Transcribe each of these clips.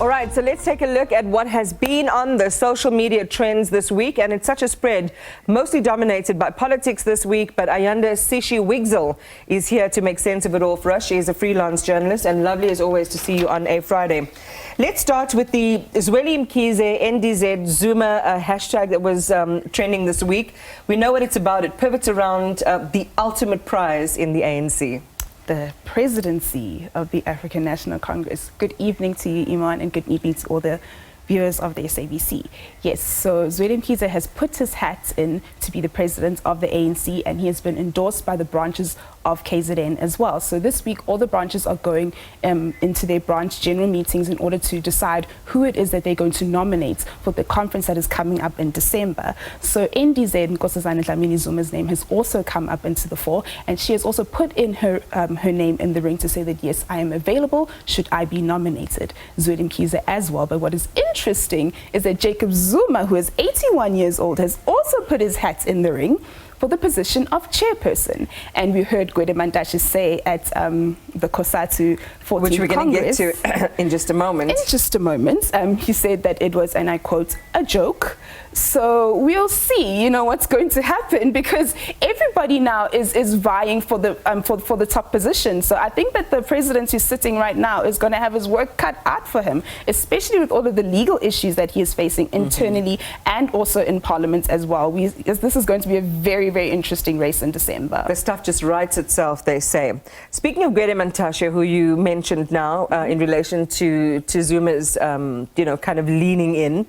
All right, so let's take a look at what has been on the social media trends this week, and it's such a spread, mostly dominated by politics this week, but Ayanda Sishi Wigzell is here to make sense of it all for us. She is a freelance journalist, and lovely as always to see you on a Friday. Let's start with the Zweli Mkhize NDZ Zuma hashtag that was trending this week. We know what it's about. It pivots around the ultimate prize in the ANC. The presidency of the African National Congress. Good evening to you, Iman, and good evening to all the viewers of the SABC. Yes, so Zweli Mkhize has put his hat in to be the president of the ANC, and he has been endorsed by the branches of KZN as well. So this week, all the branches are going into their branch general meetings in order to decide who it is that they're going to nominate for the conference that is coming up in December. So NDZ, Nkosazana Dlamini Zuma's name has also come up into the fore, and she has also put in her name in the ring to say that, yes, I am available should I be nominated. Zweli Mkhize as well. But what is interesting is that Jacob Zuma, who is 81 years old, has also put his hat in the ring for the position of chairperson. And we heard Gwede Mantashe say at the COSATU 14th Which we're going to get to in just a moment. In just a moment. He said that it was, and I quote, a joke. So we'll see, what's going to happen, because everybody now is vying for the top position. So I think that the president who's sitting right now is going to have his work cut out for him, especially with all of the legal issues that he is facing internally and also in Parliament as well. This is going to be a very, very interesting race in December. The stuff just writes itself, they say. Speaking of Gwede Mantashe, who you mentioned now in relation to Zuma's, kind of leaning in,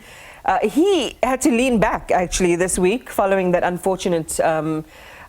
he had to lean back actually this week following that unfortunate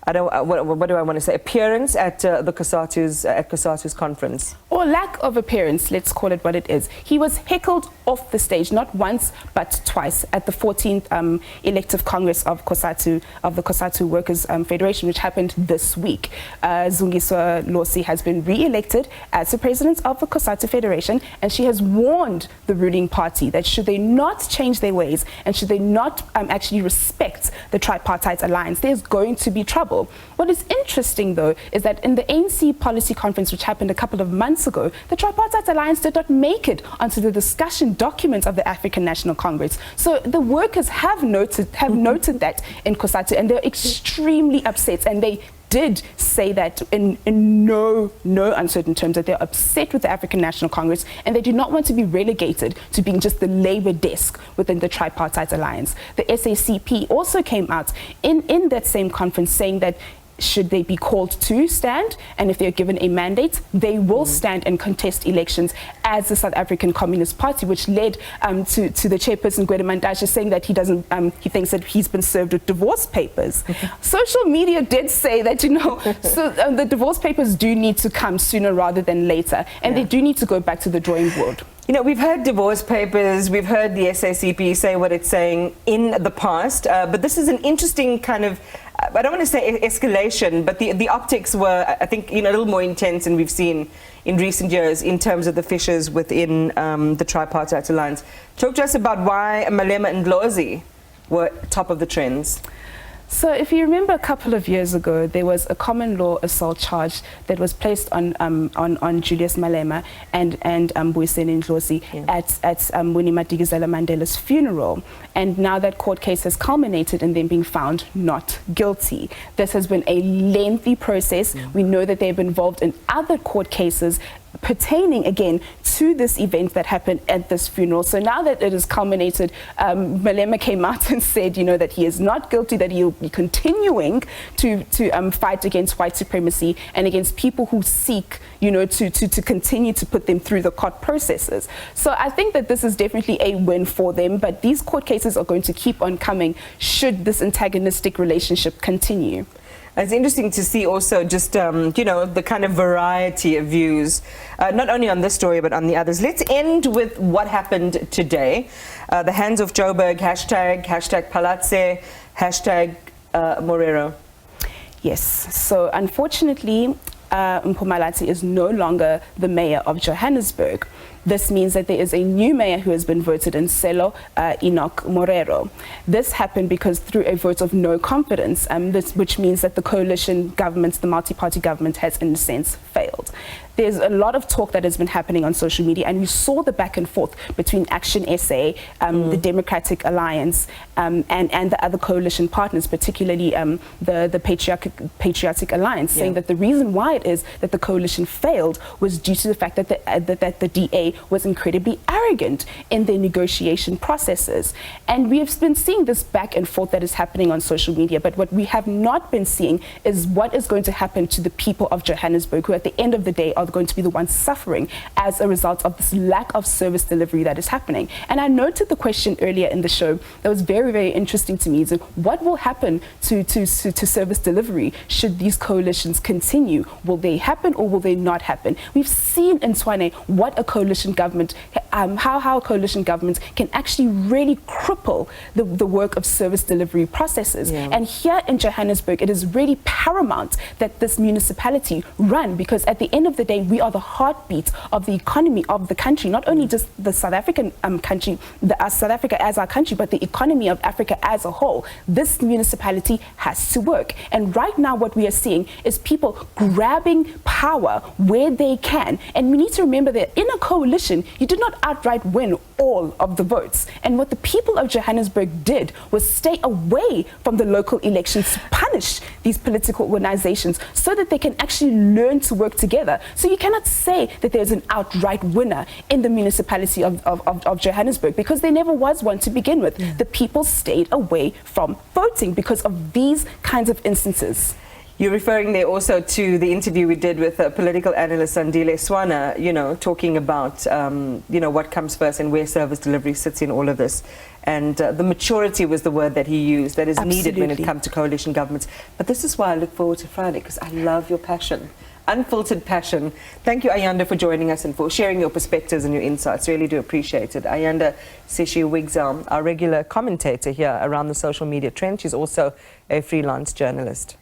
what do I want to say, appearance at the COSATU's conference. Or lack of appearance, let's call it what it is. He was heckled off the stage, not once but twice, at the 14th elective Congress of the COSATU Workers Federation, which happened this week. Zungiswa Losi has been re-elected as the president of the COSATU Federation, and she has warned the ruling party that should they not change their ways and should they not actually respect the tripartite alliance, there's going to be trouble. What is interesting, though, is that in the ANC policy conference, which happened a couple of months ago, the Tripartite Alliance did not make it onto the discussion document of the African National Congress. So the workers have noted that in COSATU, and they're extremely upset, and they did say that in no uncertain terms, that they're upset with the African National Congress and they do not want to be relegated to being just the labor desk within the Tripartite Alliance. The SACP also came out in that same conference saying that should they be called to stand, and if they're given a mandate, they will stand and contest elections as the South African Communist Party, which led to the chairperson Gwede Mantashe saying that he thinks that he's been served with divorce papers. Social media did say that, so the divorce papers do need to come sooner rather than later, and they do need to go back to the drawing board. We've heard divorce papers, we've heard the SACP say what it's saying in the past, but this is an interesting kind of, I don't want to say escalation, but the optics were, I think, a little more intense than we've seen in recent years in terms of the fissures within the Tripartite Alliance. Talk to us about why Malema and Ndlozi were top of the trends. So if you remember a couple of years ago, there was a common law assault charge that was placed on Julius Malema and Mbuyiseni Ndlozi at Winnie Madikizela Mandela's funeral. And now that court case has culminated in them being found not guilty. This has been a lengthy process. We know that they've been involved in other court cases pertaining again to this event that happened at this funeral. So now that it has culminated, Malema came out and said, that he is not guilty, that he'll be continuing to fight against white supremacy and against people who seek, to continue to put them through the court processes. So I think that this is definitely a win for them, but these court cases are going to keep on coming should this antagonistic relationship continue. It's interesting to see also just, the kind of variety of views, not only on this story, but on the others. Let's end with what happened today. The Hands of Joburg hashtag Palatse, hashtag Morero. Yes, so unfortunately, Mpumalati is no longer the mayor of Johannesburg. This means that there is a new mayor who has been voted in, Selo Enoch Morero. This happened because through a vote of no confidence, which means that the coalition government, the multi-party government, has in a sense failed. There's a lot of talk that has been happening on social media, and we saw the back and forth between Action SA, the Democratic Alliance, and the other coalition partners, particularly the Patriotic Alliance, saying that the reason why it is that the coalition failed was due to the fact that the DA was incredibly arrogant in their negotiation processes. And we have been seeing this back and forth that is happening on social media, but what we have not been seeing is what is going to happen to the people of Johannesburg, who at the end of the day are going to be the ones suffering as a result of this lack of service delivery that is happening. And I noted the question earlier in the show that was very, very interesting to me, is what will happen to service delivery should these coalitions continue? Will they happen or will they not happen? We've seen in Tshwane what a coalition government, how a coalition government can actually really cripple the work of service delivery processes. And here in Johannesburg, it is really paramount that this municipality run, because at the end of the day, we are the heartbeat of the economy of the country, not only just the South African country, South Africa as our country, but the economy of Africa as a whole. This municipality has to work. And right now what we are seeing is people grabbing power where they can. And we need to remember that in a coalition, you did not outright win all of the votes. And what the people of Johannesburg did was stay away from the local elections to punish these political organizations so that they can actually learn to work together. So you cannot say that there's an outright winner in the municipality of Johannesburg, because there never was one to begin with. The people stayed away from voting because of these kinds of instances. You're referring there also to the interview we did with political analyst Andile Swana, talking about, what comes first and where service delivery sits in all of this. And the maturity was the word that he used, that is needed when it comes to coalition governments. But this is why I look forward to Friday, because I love your passion. Unfiltered passion. Thank you, Ayanda, for joining us and for sharing your perspectives and your insights. Really do appreciate it. Ayanda Sishi Wigzell, our regular commentator here around the social media trend. She's also a freelance journalist.